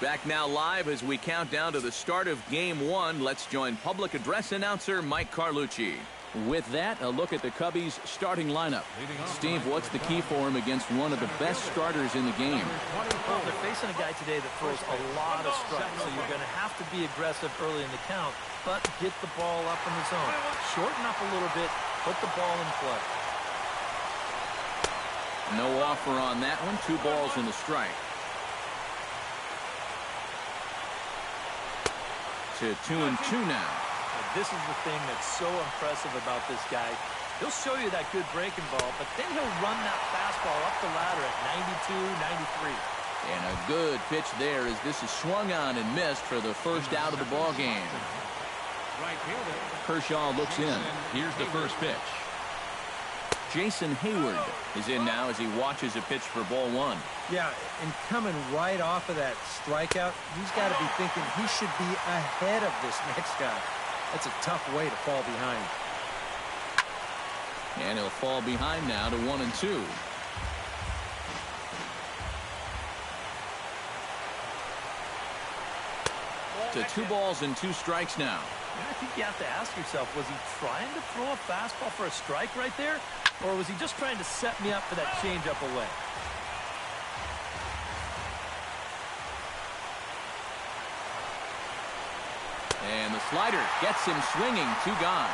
Back now live as we count down to the start of Game 1. Let's join public address announcer Mike Carlucci. With that, a look at the Cubbies' starting lineup. Steve, what's the key for him against one of the best starters in the game? Well, they're facing a guy today that throws a lot of strikes, so you're going to have to be aggressive early in the count, but get the ball up in the zone. Shorten up a little bit, put the ball in play. No offer on that one. 2 balls and a strike. To 2-2 now. This is the thing that's so impressive about this guy. He'll show you that good breaking ball, but then he'll run that fastball up the ladder at 92, 93. And a good pitch there as this is swung on and missed for the first out of the ball game. Kershaw looks in. Here's the first pitch. Jason Hayward is in now as he watches a pitch for ball 1. Yeah, and coming right off of that strikeout, he's got to be thinking he should be ahead of this next guy. That's a tough way to fall behind. And he'll fall behind now to 1-2. To 2 balls and 2 strikes now. I think you have to ask yourself, was he trying to throw a fastball for a strike right there? Or was he just trying to set me up for that changeup away? And the slider gets him swinging. 2 gone.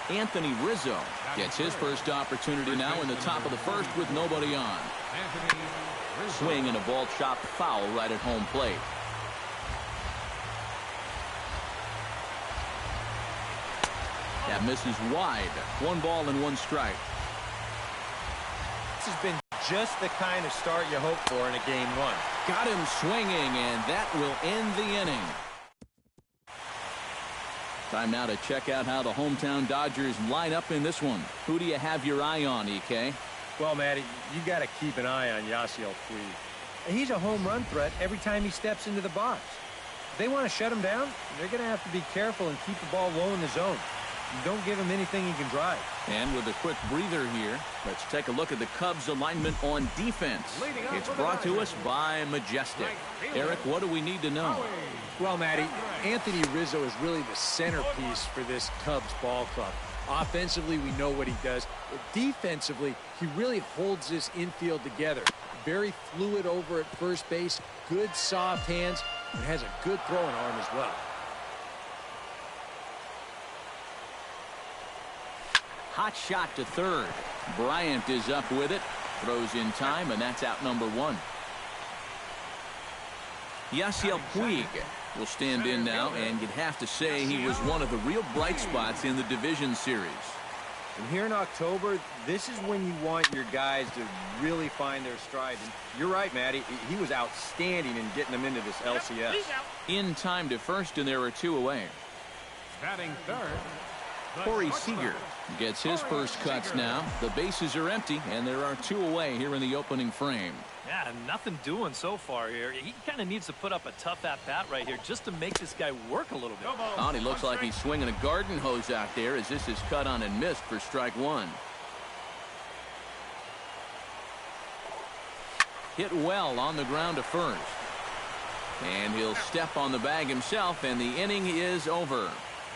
Anthony Rizzo gets his first opportunity now in the top of the first with nobody on. Swing and a ball chopped foul right at home plate. That misses wide. 1 ball and 1 strike. This has been just the kind of start you hope for in a game 1. Got him swinging, and that will end the inning. Time now to check out how the hometown Dodgers line up in this one. Who do you have your eye on, EK? Well, Matty, you got to keep an eye on Yasiel Puig. He's a home run threat every time he steps into the box. If they want to shut him down, they're going to have to be careful and keep the ball low in the zone. Don't give him anything he can drive. And with a quick breather here, let's take a look at the Cubs alignment on defense. It's brought to us by Majestic. Eric, what do we need to know? Well, Matty, Anthony Rizzo is really the centerpiece for this Cubs ball club. Offensively, we know what he does. But defensively, he really holds this infield together. Very fluid over at first base, good soft hands, and has a good throwing arm as well. Hot shot to third. Bryant is up with it. Throws in time, and that's out number 1. Yasiel Puig will stand in now, and you'd have to say he was one of the real bright spots in the division series. And here in October, this is when you want your guys to really find their stride. And you're right, Matty. He was outstanding in getting them into this LCS. In time to first, and there are 2 away. Batting third, Corey Seager gets his first cuts now. The bases are empty, and there are 2 away here in the opening frame. Yeah, nothing doing so far here. He kind of needs to put up a tough at-bat right here just to make this guy work a little bit. Oh, he looks like he's swinging a garden hose out there as this is cut on and missed for strike 1. Hit well on the ground to first. And he'll step on the bag himself, and the inning is over.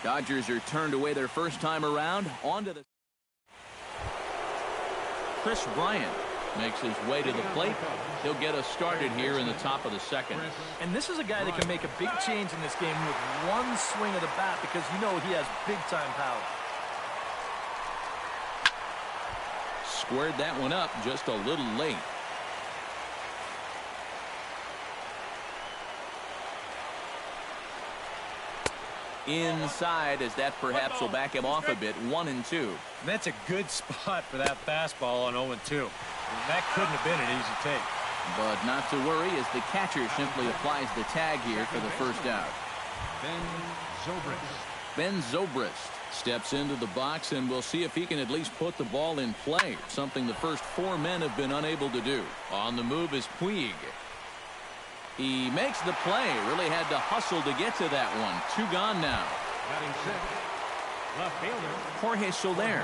Dodgers are turned away their first time around. On to the... Chris Bryant makes his way to the plate. He'll get us started here in the top of the second. And this is a guy that can make a big change in this game with one swing of the bat because you know he has big-time power. Squared that one up just a little late. Inside as that perhaps will back him off a bit. 1-2. And that's a good spot for that fastball on 0-2. That couldn't have been an easy take. But not to worry as the catcher simply applies the tag here for the first out. Ben Zobrist steps into the box, and we'll see if he can at least put the ball in play, something the first 4 men have been unable to do. On the move is Puig. He makes the play. Really had to hustle to get to that one. 2 gone now. left fielder Jorge Soler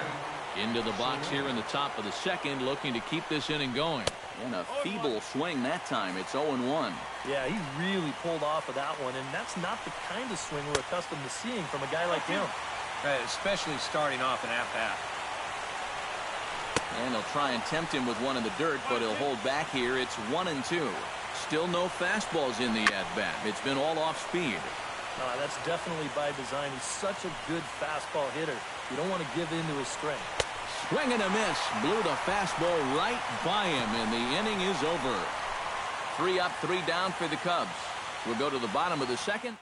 into the box here in the top of the second, looking to keep this inning going. And a feeble swing that time. It's 0-1. Yeah, he really pulled off of that one, and that's not the kind of swing we're accustomed to seeing from a guy like him. Especially starting off an at-bat. And he'll try and tempt him with one in the dirt, but he'll hold back here. It's 1-2. Still no fastballs in the at-bat. It's been all off speed. That's definitely by design. He's such a good fastball hitter. You don't want to give in to his strength. Swing and a miss. Blew the fastball right by him, and the inning is over. 3 up, 3 down for the Cubs. We'll go to the bottom of the second.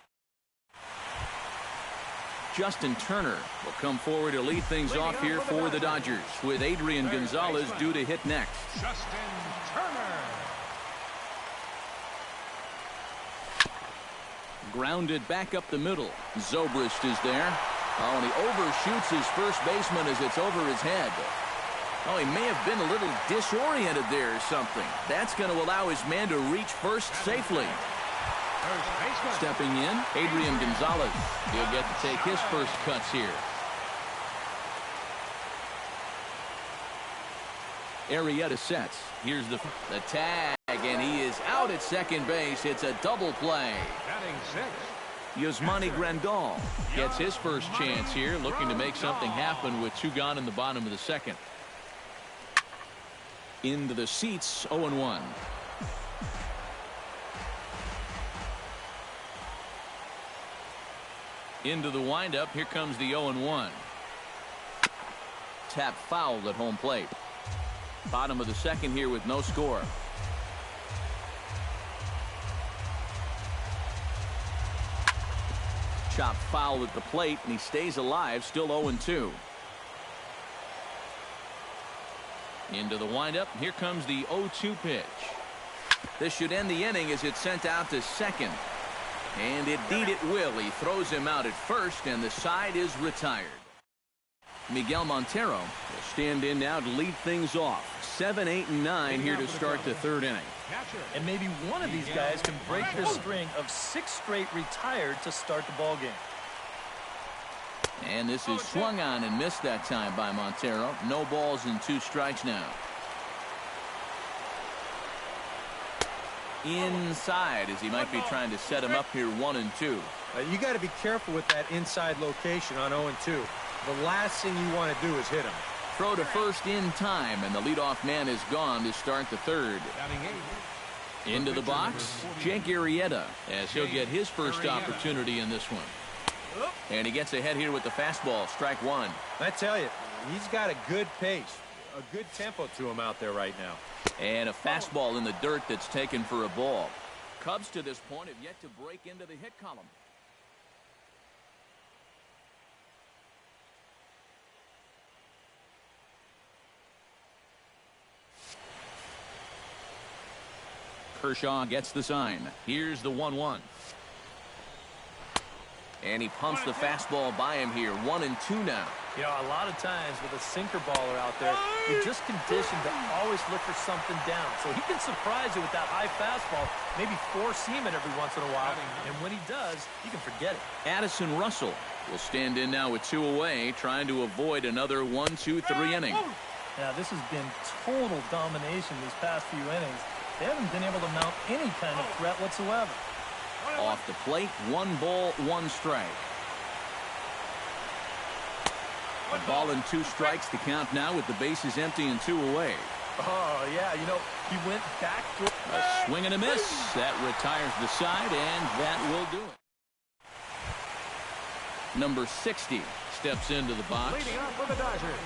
Justin Turner will come forward to lead things off here for the Dodgers, with Adrian Gonzalez due to hit next. Justin Turner. Grounded back up the middle. Zobrist is there. Oh, and he overshoots his first baseman as it's over his head. Oh, he may have been a little disoriented there or something. That's going to allow his man to reach first safely. Stepping in, Adrian Gonzalez. He'll get to take his first cuts here. Arrieta sets. Here's the tag, and he is out at second base. It's a double play. Batting 6. Yasmani Grandal gets his first chance here, looking to make something happen with 2 gone in the bottom of the second. Into the seats, 0-1. Into the windup, here comes the 0-1. Tap fouled at home plate. Bottom of the second here with no score. Chop foul at the plate, and he stays alive, still 0-2. Into the windup, here comes the 0-2 pitch. This should end the inning as it's sent out to second. And indeed it will. He throws him out at first, and the side is retired. Miguel Montero will stand in now to lead things off. 7, 8, and 9 here to start the third inning. And maybe one of these guys can break their string of 6 straight retired to start the ball game. And this is swung on and missed that time by Montero. No balls and 2 strikes now. Inside as he might be trying to set him up here 1-2. You got to be careful with that inside location on 0-2. The last thing you want to do is hit him. Throw to first in time, and the leadoff man is gone to start the third. Into the box, Jake Arrieta, as he'll get his first opportunity in this one. And he gets ahead here with the fastball, strike 1. I tell you, he's got a good pace, a good tempo to him out there right now. And a fastball in the dirt that's taken for a ball. Cubs to this point have yet to break into the hit column. Kershaw gets the sign. Here's the 1-1. And he pumps the fastball by him here. 1-2 now. You know, a lot of times with a sinker baller out there, you're just conditioned to always look for something down. So he can surprise you with that high fastball, maybe force seam it every once in a while. And when he does, you can forget it. Addison Russell will stand in now with 2 away, trying to avoid another 1-2-3 inning. Now, this has been total domination these past few innings. They haven't been able to mount any kind of threat whatsoever. Off the plate, 1 ball, 1 strike. A ball and 2 strikes to count now with the bases empty and 2 away. Oh, yeah, you know, he went back. A swing and a miss. That retires the side, and that will do it. Number 60 steps into the box. Leading up for the Dodgers.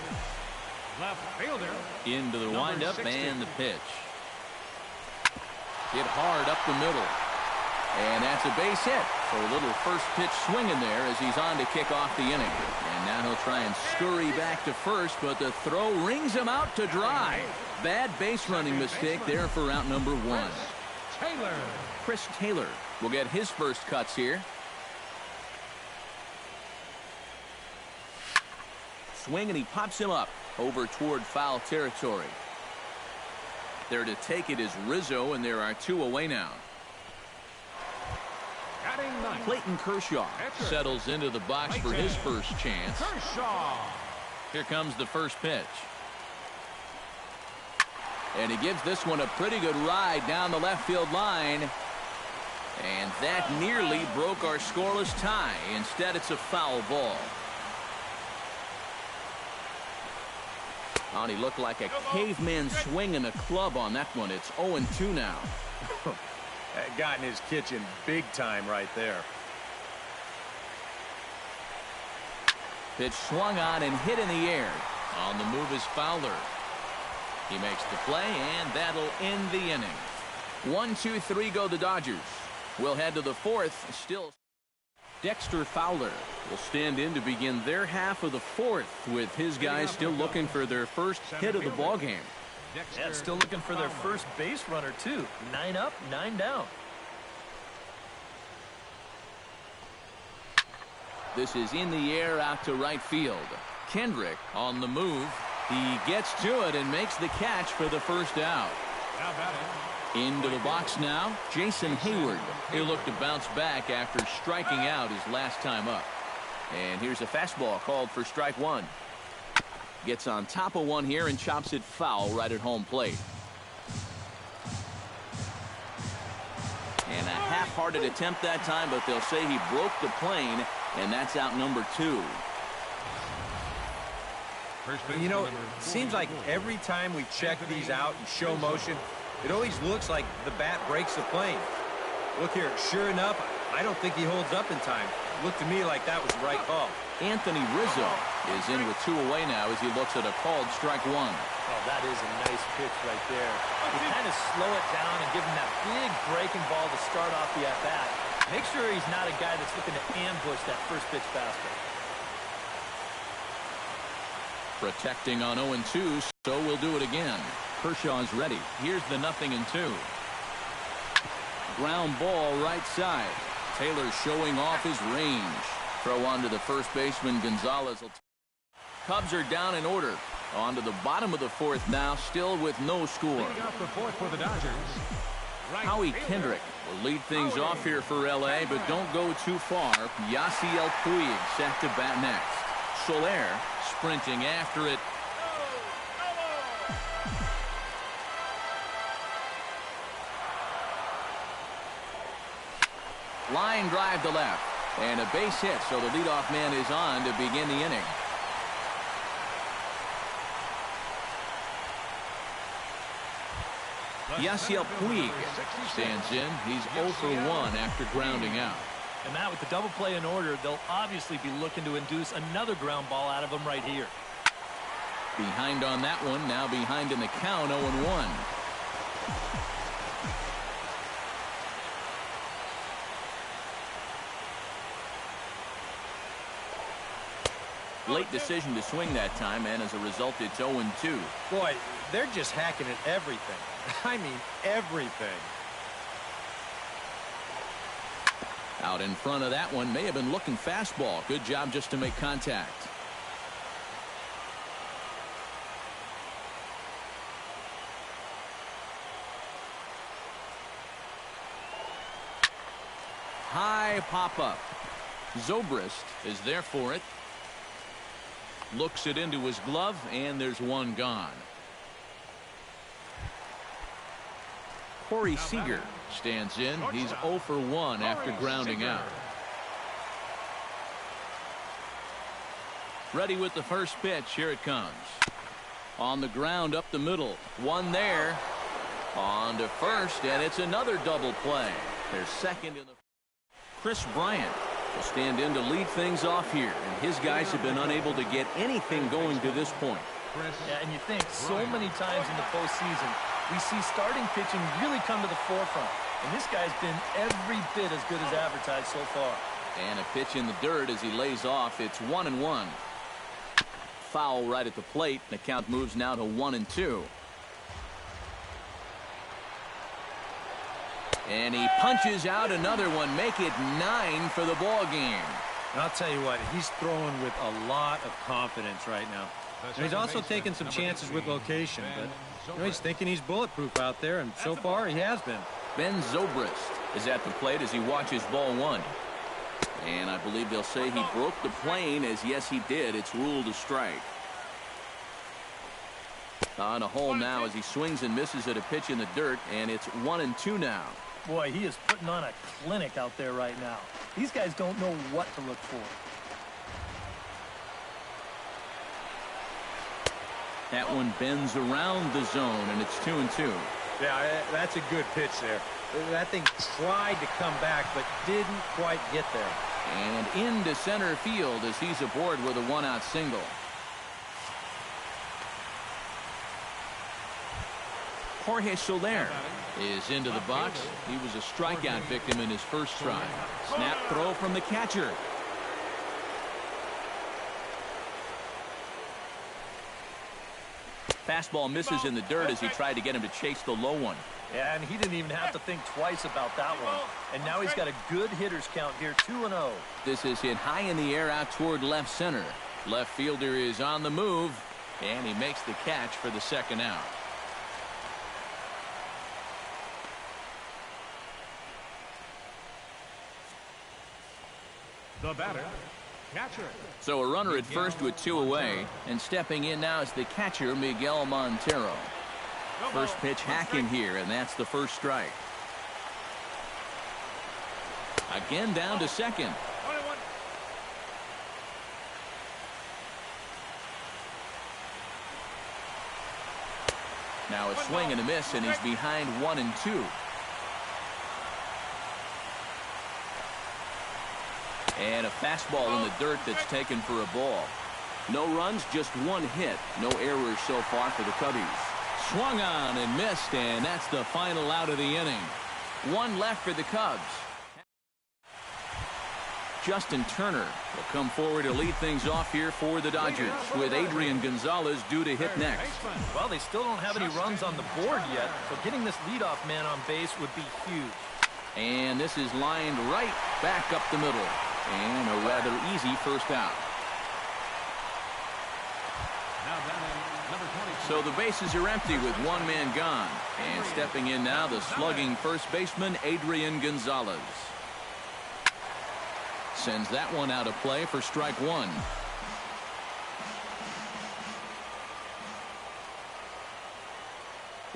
Left fielder. Into the windup and the pitch. Hit hard up the middle. And that's a base hit. So a little first pitch swinging there as he's on to kick off the inning. And now he'll try and scurry back to first, but the throw rings him out to dry. Bad base running mistake there for out number 1. Chris Taylor will get his first cuts here. Swing, and he pops him up over toward foul territory. There to take it is Rizzo, and there are 2 away now. Clayton Kershaw settles into the box for his first chance. Here comes the first pitch. And he gives this one a pretty good ride down the left field line. And that nearly broke our scoreless tie. Instead, it's a foul ball. Oh, and he looked like a caveman swinging a club on that one. It's 0-2 now. Got in his kitchen big time right there. Pitch swung on and hit in the air. On the move is Fowler. He makes the play, and that'll end the inning. 1-2-3 go the Dodgers. We'll head to the fourth. Still, Dexter Fowler will stand in to begin their half of the fourth, with his guys still looking for their first hit of the ball game. Yeah, still looking for their first base runner, too. 9 up, 9 down. This is in the air out to right field. Kendrick on the move. He gets to it and makes the catch for the first out. Into the box now, Jason Hayward. He'll look to bounce back after striking out his last time up. And here's a fastball called for strike one. Gets on top of one here and chops it foul right at home plate. And a half-hearted attempt that time, but they'll say he broke the plane, and that's out number 2. You know, it seems like every time we check these out in show motion, it always looks like the bat breaks the plane. Look here, sure enough, I don't think he holds up in time. Looked to me like that was the right call. Anthony Rizzo is in with 2 away now as he looks at a called strike one. Oh, that is a nice pitch right there. You kind of slow it down and give him that big breaking ball to start off the at-bat. Make sure he's not a guy that's looking to ambush that first pitch fastball. Protecting on 0-2, so we'll do it again. Kershaw's ready. Here's the 0-2. Ground ball right side. Taylor showing off his range. Throw on to the first baseman, Gonzalez. Cubs are down in order. On to the bottom of the fourth now, still with no score. Leading off the fourth for the Dodgers. Howie Kendrick will lead things off here for L.A., but don't go too far. Yasiel Puig set to bat next. Soler sprinting after it. Line drive to left. And a base hit, so the leadoff man is on to begin the inning. Yasiel Puig stands in. He's 0 for 1 after grounding out. And that with the double play in order, they'll obviously be looking to induce another ground ball out of him right here. Behind on that one, now behind in the count, 0-1. Late decision to swing that time, and as a result, it's 0-2. Boy, they're just hacking at everything. I mean, everything. Out in front of that one, may have been looking fastball. Good job just to make contact. High pop-up. Zobrist is there for it. Looks it into his glove, and there's one gone. Corey Seager stands in. He's 0 for 1 after grounding out. Ready with the first pitch. Here it comes. On the ground up the middle. One there. On to first, and it's another double play. There's second in the... Chris Bryant will stand in to lead things off here, and his guys have been unable to get anything going to this point. Yeah, and you think so many times in the postseason, we see starting pitching really come to the forefront. And this guy's been every bit as good as advertised so far. And a pitch in the dirt as he lays off. It's 1-1. Foul right at the plate. The count moves now to 1-2. And he punches out another one. Make it 9 for the ball game. And I'll tell you what, he's throwing with a lot of confidence right now. And he's also taking some chances with location, but he's thinking he's bulletproof out there, and so far he has been. Ben Zobrist is at the plate as he watches ball one. And I believe they'll say he broke the plane, as yes he did. It's ruled a strike. On a hole now as he swings and misses at a pitch in the dirt, and it's 1-2 now. Boy, he is putting on a clinic out there right now. These guys don't know what to look for. That one bends around the zone, and it's 2-2. Yeah, that's a good pitch there. That thing tried to come back, but didn't quite get there. And into center field as he's aboard with a one-out single. Jorge Soler is into the box. He was a strikeout victim in his first try. Snap throw from the catcher. Fastball misses in the dirt as he tried to get him to chase the low one. Yeah, and he didn't even have to think twice about that one. And now he's got a good hitters count here, 2-0. This is hit high in the air out toward left center. Left fielder is on the move, and he makes the catch for the second out. The batter, catcher. So a runner at first with 2 away, and stepping in now is the catcher, Miguel Montero. First pitch hacking here, and that's the first strike. Again down to second. Now a swing and a miss, and he's behind 1-2. And a fastball in the dirt that's taken for a ball. No runs, just 1 hit. No errors so far for the Cubbies. Swung on and missed, and that's the final out of the inning. 1 left for the Cubs. Justin Turner will come forward to lead things off here for the Dodgers, with Adrian Gonzalez due to hit next. Well, they still don't have any runs on the board yet, so getting this leadoff man on base would be huge. And this is lined right back up the middle. And a rather easy first out. So the bases are empty with 1 man gone. And stepping in now, the slugging first baseman, Adrian Gonzalez. Sends that one out of play for strike 1.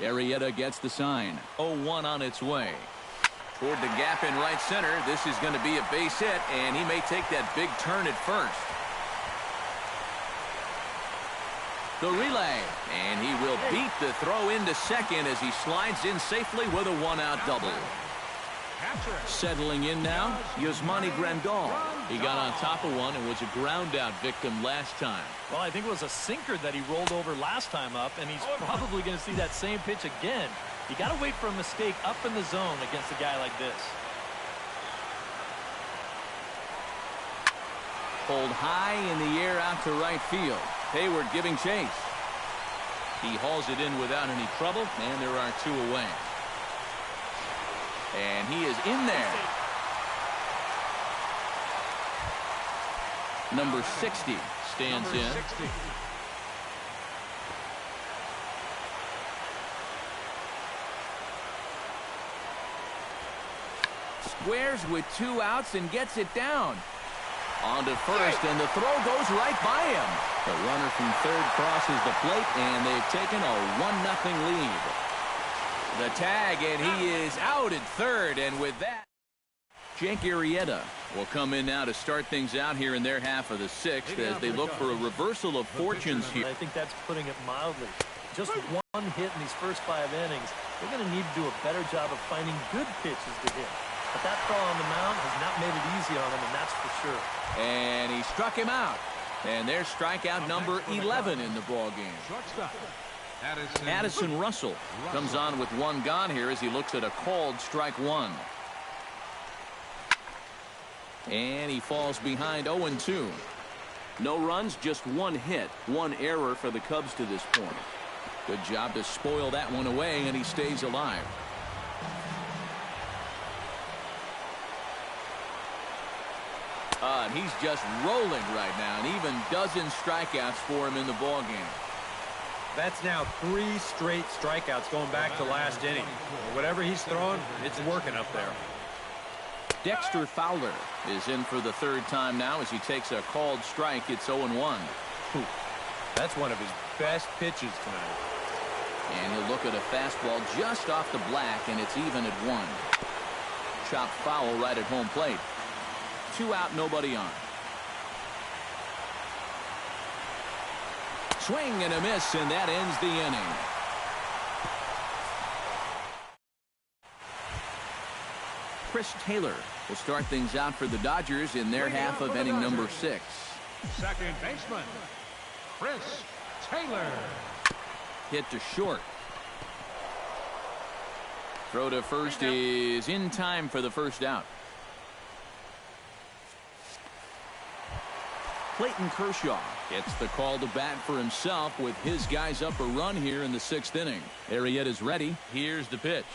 Arrieta gets the sign. 0-1 on its way. Toward the gap in right center. This is going to be a base hit, and he may take that big turn at first. The relay, and he will beat the throw into second as he slides in safely with a 1-out double. Settling in now, Yasmani Grandal. He got on top of one and was a ground-out victim last time. Well, I think it was a sinker that he rolled over last time up, and he's probably going to see that same pitch again. You got to wait for a mistake up in the zone against a guy like this. Pulled high in the air out to right field. Hayward giving chase. He hauls it in without any trouble, and there are 2 away. And he is in there. Number 60 stands in. Squares with 2 outs and gets it down. On to first, and the throw goes right by him. The runner from third crosses the plate, and they've taken a 1-0 lead. The tag, and he is out at third, and with that, Jake Arrieta will come in now to start things out here in their half of the 6th as they look for a reversal of fortunes here. I think that's putting it mildly. Just 1 hit in these first 5 innings. They're going to need to do a better job of finding good pitches to hit. But that throw on the mound has not made it easy on him, and that's for sure. And he struck him out. And there's strikeout number 11 in the ballgame. Addison Russell comes on with 1 gone here as he looks at a called strike 1. And he falls behind 0-2. No runs, just 1 hit, 1 error for the Cubs to this point. Good job to spoil that one away, and he stays alive. And he's just rolling right now, and even dozen strikeouts for him in the ballgame. That's now 3 straight strikeouts going back to last inning. Whatever he's throwing, it's working up there. Dexter Fowler is in for the 3rd time now as he takes a called strike. It's 0-1. That's one of his best pitches tonight. And he'll look at a fastball just off the black, and it's even at 1. Chopped foul right at home plate. 2 out, nobody on. Swing and a miss, and that ends the inning. Chris Taylor will start things out for the Dodgers in their half of inning number 6. Second baseman, Chris Taylor. Hit to short. Throw to first is in time for the first out. Clayton Kershaw gets the call to bat for himself with his guys up a run here in the 6th inning. Arrieta's ready. Here's the pitch.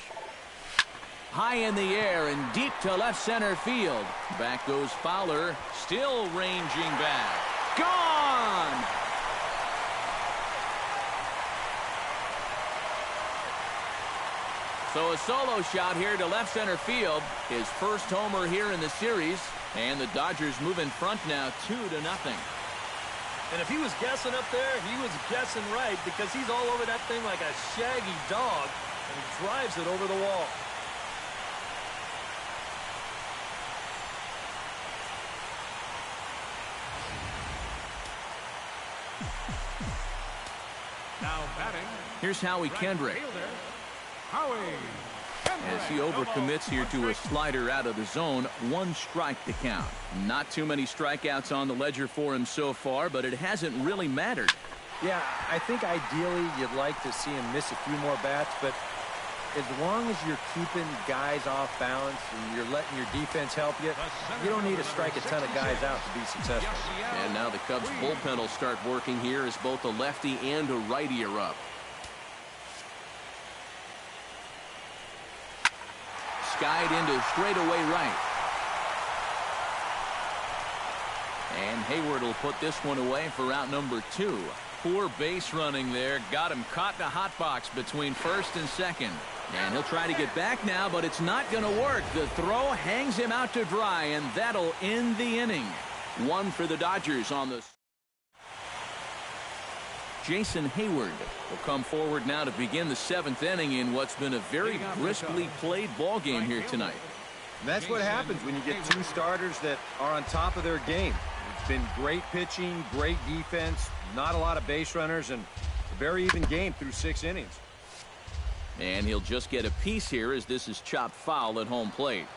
High in the air and deep to left center field. Back goes Fowler, still ranging back. Gone! So a solo shot here to left center field. His first homer here in the series. And the Dodgers move in front now 2-0. And if he was guessing up there, he was guessing right, because he's all over that thing like a shaggy dog, and he drives it over the wall. Now batting. Here's Howie Kendrick. Howie. As he overcommits here to a slider out of the zone, 1 strike to count. Not too many strikeouts on the ledger for him so far, but it hasn't really mattered. Yeah, I think ideally you'd like to see him miss a few more bats, but as long as you're keeping guys off balance and you're letting your defense help you, you don't need to strike a ton of guys out to be successful. And now the Cubs bullpen will start working here as both a lefty and a righty are up. Skied into straightaway right. And Hayward will put this one away for out number 2. Poor base running there. Got him caught in a hot box between first and second. And he'll try to get back now, but it's not going to work. The throw hangs him out to dry, and that'll end the inning. 1 for the Dodgers on the... Jason Hayward will come forward now to begin the 7th inning in what's been a very briskly played ball game here tonight. And that's what happens when you get 2 starters that are on top of their game. It's been great pitching, great defense, not a lot of base runners, and a very even game through 6 innings. And he'll just get a piece here as this is chopped foul at home plate.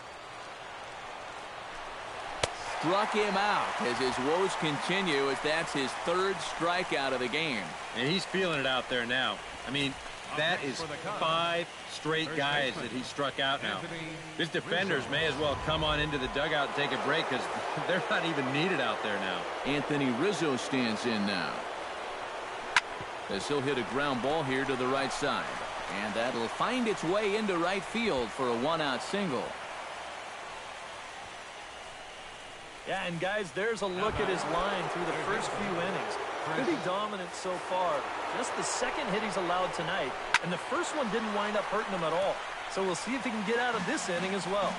Struck him out as his woes continue, as that's his 3rd strikeout of the game. And he's feeling it out there now. I mean, that is 5 straight guys that he struck out now. His defenders may as well come on into the dugout and take a break, because they're not even needed out there now. Anthony Rizzo stands in now, as he'll hit a ground ball here to the right side. And that'll find its way into right field for a 1-out single. Yeah, and guys, there's a look at his line through the first few innings. Pretty dominant so far. Just the 2nd hit he's allowed tonight, and the first one didn't wind up hurting him at all. So we'll see if he can get out of this inning as well.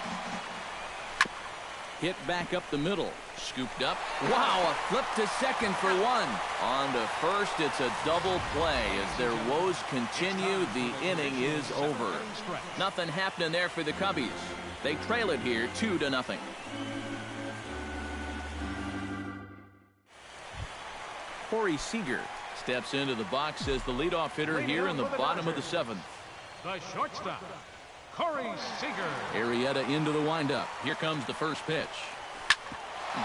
Hit back up the middle. Scooped up. Wow, a flip to second for 1. On to first, it's a double play. As their woes continue, the inning is over. Nothing happening there for the Cubbies. They trail it here 2-0. Corey Seager steps into the box as the leadoff hitter here in the bottom of the 7th. The shortstop, Corey Seager. Arrieta into the windup. Here comes the first pitch.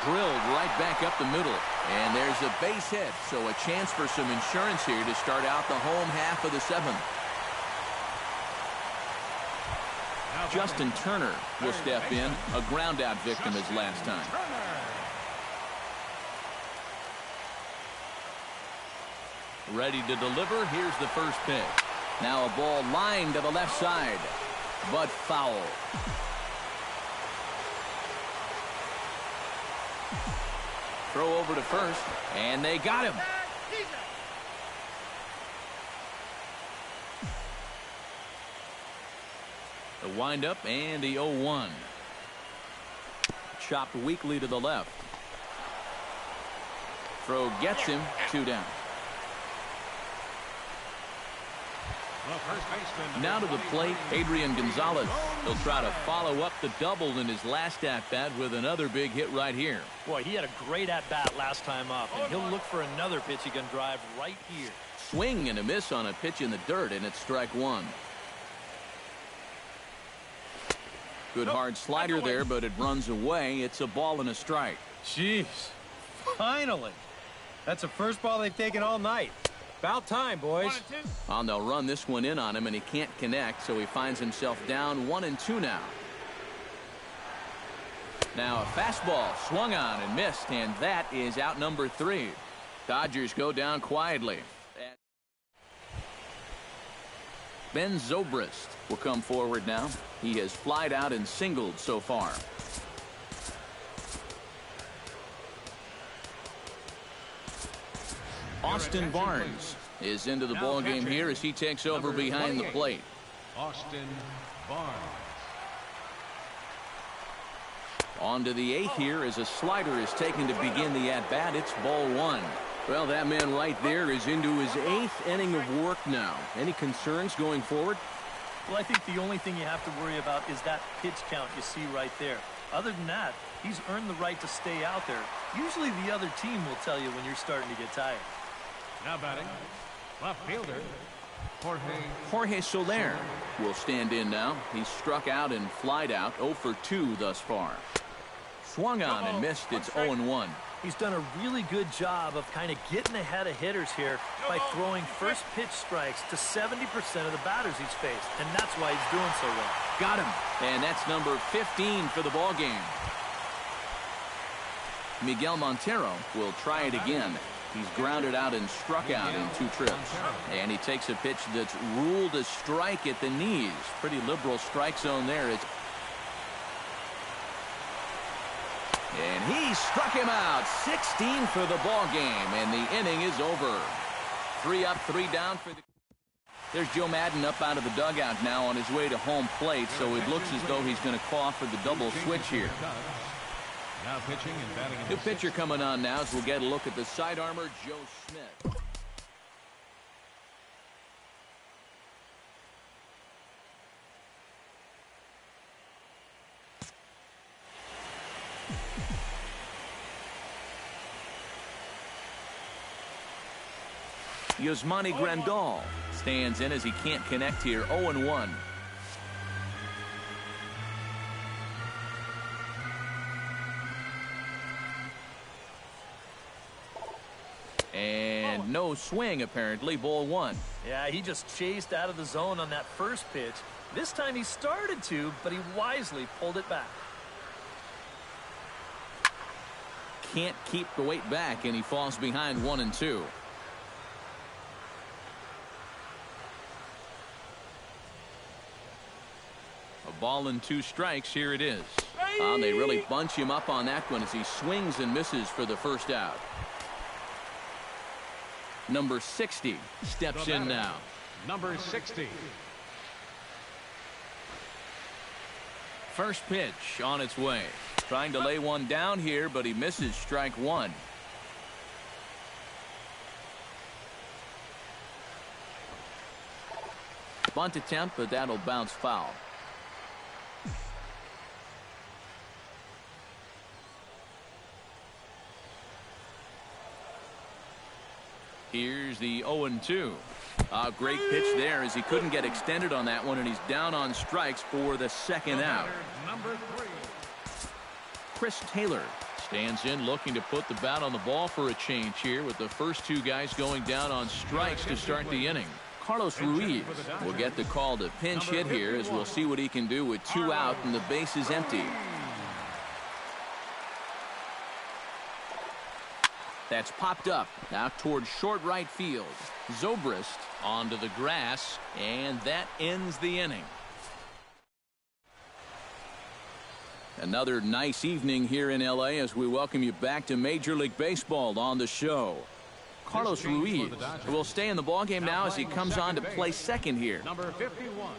Drilled right back up the middle. And there's a base hit, so a chance for some insurance here to start out the home half of the 7th. Justin Turner will step in, a ground-out victim as last time. Ready to deliver. Here's the first pitch. Now a ball lined to the left side, but foul. Throw over to first, and they got him. The windup and the 0-1. Chopped weakly to the left. Throw gets him, 2 down. The first baseman. Now to the plate, Adrian Gonzalez. He'll try to follow up the double in his last at-bat with another big hit right here. Boy, he had a great at-bat last time up, and he'll look for another pitch he can drive right here. Swing and a miss on a pitch in the dirt, and it's strike one. Good hard slider there, but it runs away. It's a ball and a strike. Jeez. Finally. That's the first ball they've taken all night. About time, boys. And they'll run this one in on him, and he can't connect, so he finds himself down 1-2 now. Now a fastball swung on and missed, and that is out number 3. Dodgers go down quietly. Ben Zobrist will come forward now. He has flied out and singled so far. Austin Barnes is into the ball game here as he takes over behind the plate. Austin Barnes. On to the 8th here as a slider is taken to begin the at-bat. It's ball 1. Well, that man right there is into his 8th inning of work now. Any concerns going forward? Well, I think the only thing you have to worry about is that pitch count you see right there. Other than that, he's earned the right to stay out there. Usually the other team will tell you when you're starting to get tired. Now batting, left fielder, Jorge Soler will stand in now. He's struck out and flied out 0 for 2 thus far. Swung on and missed. It's 0-1. He's done a really good job of kind of getting ahead of hitters here by throwing first pitch strikes to 70% of the batters he's faced, and that's why he's doing so well. Got him. And that's number 15 for the ball game. Miguel Montero will try it again. He's grounded out and struck out in 2 trips. And he takes a pitch that's ruled a strike at the knees. Pretty liberal strike zone there. And he struck him out. 16 for the ball game, and the inning is over. 3 up, 3 down for the... There's Joe Madden up out of the dugout now on his way to home plate, so it looks as though he's going to call for the double switch here. now pitching and batting. New pitcher coming on now as we'll get a look at the side armor, Joe Smith. Yasmani Grandal stands in as he can't connect here. 0-1. And no swing, apparently. Ball 1. Yeah, he just chased out of the zone on that first pitch. This time he started to, but he wisely pulled it back. Can't keep the weight back, and he falls behind 1-2. A ball and 2 strikes. Here it is. They really bunch him up on that one as he swings and misses for the first out. Number 60 steps in now. Number 60. First pitch on its way. Trying to lay one down here, but he misses. Strike 1. Bunt attempt, but that'll bounce foul. Here's the 0-2. A great pitch there as he couldn't get extended on that one, and he's down on strikes for the second out. Number 3. Chris Taylor stands in looking to put the bat on the ball for a change here with the first 2 guys going down on strikes to start the inning. Carlos Ruiz will get the call to pinch hit here as we'll see what he can do with 2 out and the base is empty. That's popped up now towards short right field. Zobrist onto the grass, and that ends the inning. Another nice evening here in L.A. as we welcome you back to Major League Baseball on the show. Carlos Ruiz will stay in the ballgame now as he comes on to play second here. Number 51.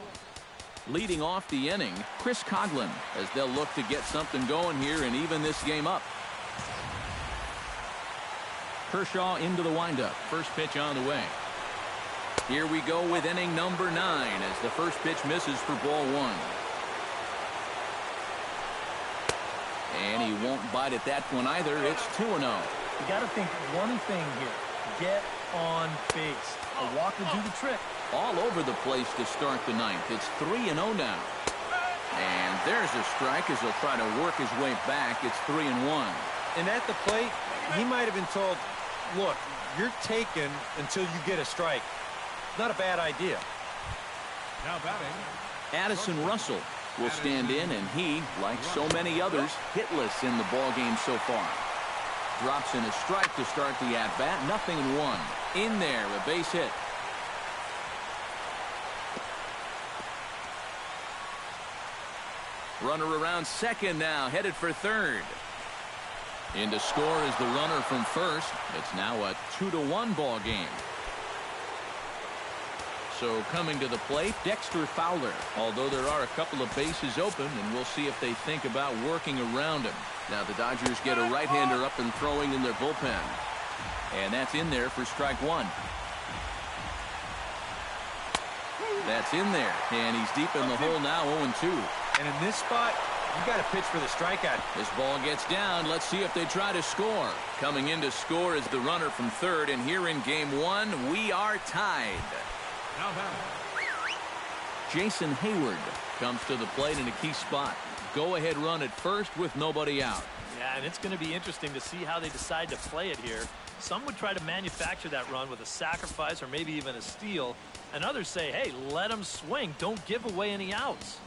Leading off the inning, Chris Coughlin, as they'll look to get something going here and even this game up. Kershaw into the windup. First pitch on the way. Here we go with inning number 9 as the first pitch misses for ball 1. And he won't bite at that one either. It's 2-0. You got to think one thing here. Get on base. A walk will do the trick. All over the place to start the 9th. It's 3-0 now. And there's a strike as he'll try to work his way back. It's 3-1. And at the plate, he might have been told, look, you're taken until you get a strike. Not a bad idea. Now batting. Addison Russell will stand in, and he, like so many others, hitless in the ballgame so far. Drops in a strike to start the at-bat. 0-1. In there, a base hit. Runner around second now, headed for third. In to score is the runner from first. It's now a 2-1 ball game. So coming to the plate, Dexter Fowler. Although there are a couple of bases open, and we'll see if they think about working around him. Now the Dodgers get a right-hander up and throwing in their bullpen. And that's in there for strike 1. That's in there, and he's deep in the hole now, 0-2. And in this spot, you got to pitch for the strikeout. This ball gets down. Let's see if they try to score. Coming in to score is the runner from third, and here in game 1, we are tied. Now batting. Jason Hayward comes to the plate in a key spot. Go-ahead run at first with nobody out. Yeah, and it's going to be interesting to see how they decide to play it here. Some would try to manufacture that run with a sacrifice or maybe even a steal. And others say, hey, let them swing. Don't give away any outs.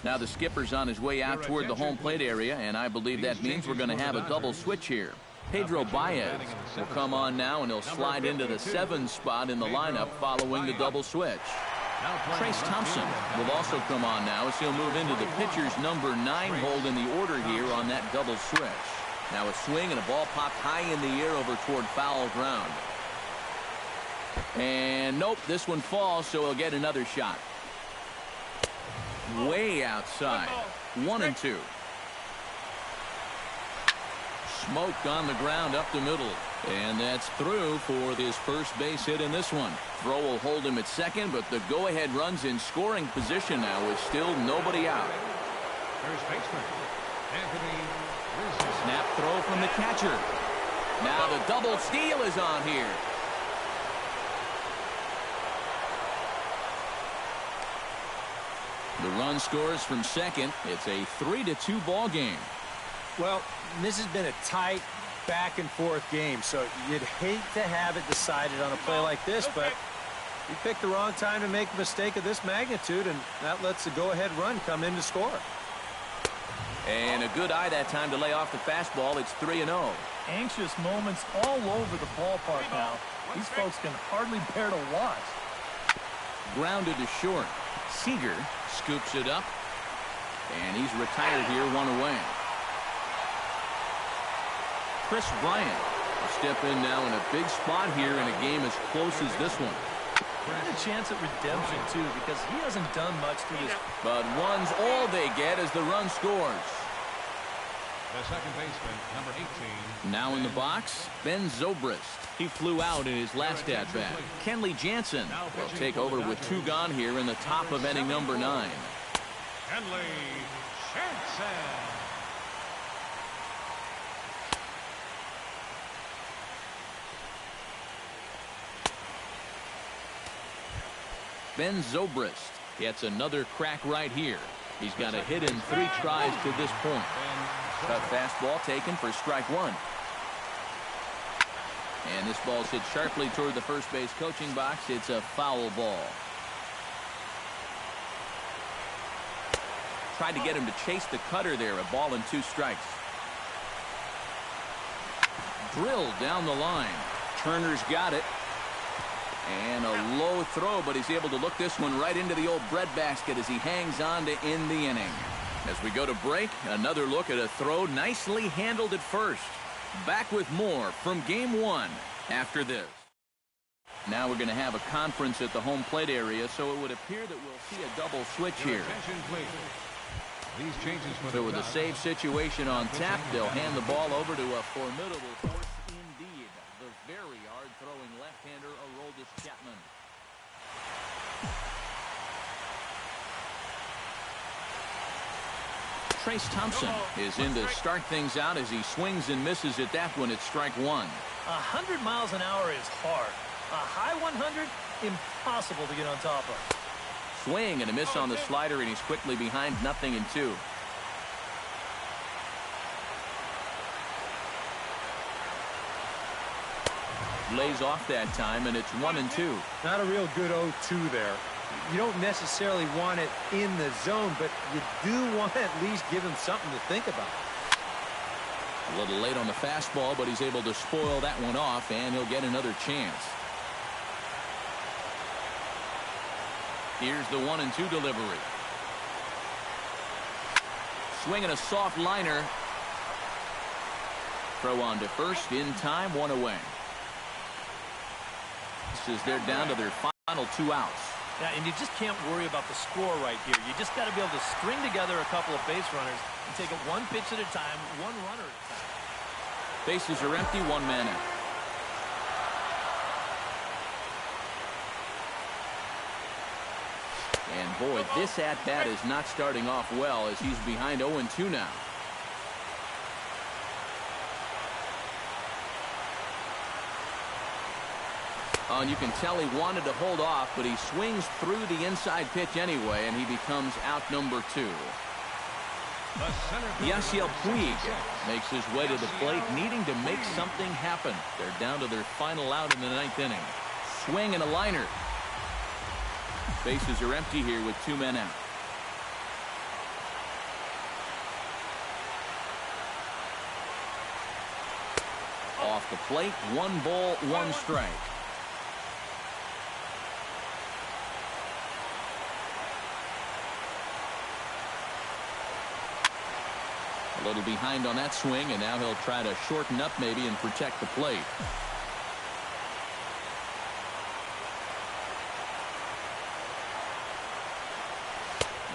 Now the skipper's on his way out toward the home plate area, and I believe that means we're going to have a double switch here. Pedro Baez will come on now, and he'll slide into the 7 spot in the lineup following the double switch. Trace Thompson will also come on now as he'll move into the pitcher's number 9 hold in the order here on that double switch. Now a swing and a ball popped high in the air over toward foul ground. And nope, this one falls, so he'll get another shot. Way outside. 1-2. Smoked on the ground up the middle. And that's through for his first base hit in this one. Throw will hold him at second, but the go-ahead run's in scoring position now with still nobody out. First baseman, Anthony Rizzo. Snap throw from the catcher. Now the double steal is on here. The run scores from second. It's a 3-2 ball game. Well, this has been a tight back-and-forth game, so you'd hate to have it decided on a play like this, but you picked the wrong time to make a mistake of this magnitude, and that lets the go-ahead run come in to score. And a good eye that time to lay off the fastball. It's 3-0. Anxious moments all over the ballpark now. These folks can hardly bear to watch. Grounded to short. Seager scoops it up, and he's retired here, 1 away. Chris Bryant will step in now in a big spot here in a game as close as this one. And a chance at redemption, too, because he hasn't done much to this. But one's all they get as the run scores. The second baseman, number 18. Now in the box, Ben Zobrist. He flew out in his last at-bat. Kenley Jansen will take over with 2 gone here in the top of inning number 9. Kenley Jansen. Ben Zobrist gets another crack right here. He's got a hit in 3 tries to this point. Tough fastball taken for strike 1. And this ball's hit sharply toward the first base coaching box. It's a foul ball. Tried to get him to chase the cutter there. A ball and 2 strikes. Drilled down the line. Turner's got it. And a low throw, but he's able to look this one right into the old breadbasket as he hangs on to end the inning. As we go to break, another look at a throw nicely handled at first. Back with more from Game 1 after this. Now we're going to have a conference at the home plate area, so it would appear that we'll see a double switch here. These changes for So with a save situation on tap, they'll hand the ball over to a formidable force indeed. The very hard-throwing left-hander, Aroldis Chapman. Trace Thompson is in to start things out as he swings and misses at that one at strike one. 100 miles an hour is hard. A high 100, impossible to get on top of. Swing and a miss on the slider, and he's quickly behind 0-2. Lays off that time, and it's 1-2. Not a real good 0-2 there. You don't necessarily want it in the zone, but you do want to at least give him something to think about. A little late on the fastball, but he's able to spoil that one off, and he'll get another chance. Here's the 1-2 delivery. Swinging a soft liner. Throw on to first in time, one away. This is they're down to their final 2 outs. Yeah, and you just can't worry about the score right here. You just got to be able to string together a couple of base runners and take it one pitch at a time, one runner at a time. Bases are empty, one man out. And boy, this at-bat is not starting off well as he's behind 0-2 now. Oh, and you can tell he wanted to hold off, but he swings through the inside pitch anyway, and he becomes out number 2. Yasiel Puig makes his way to the plate, needing to make something happen. They're down to their final out in the 9th inning. Swing and a liner. Bases are empty here with 2 men out. Off the plate, 1 ball, 1 strike. A little behind on that swing, and now he'll try to shorten up maybe and protect the plate.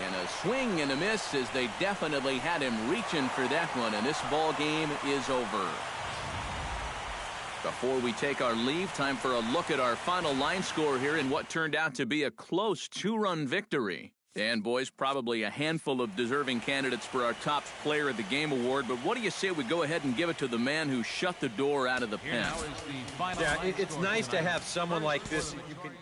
And a swing and a miss as they definitely had him reaching for that one, and this ball game is over. Before we take our leave, time for a look at our final line score here in what turned out to be a close 2-run victory. And, boys, probably a handful of deserving candidates for our top player of the game award. But what do you say we go ahead and give it to the man who shut the door out of the pen? Yeah, it's nice to have someone like this. You can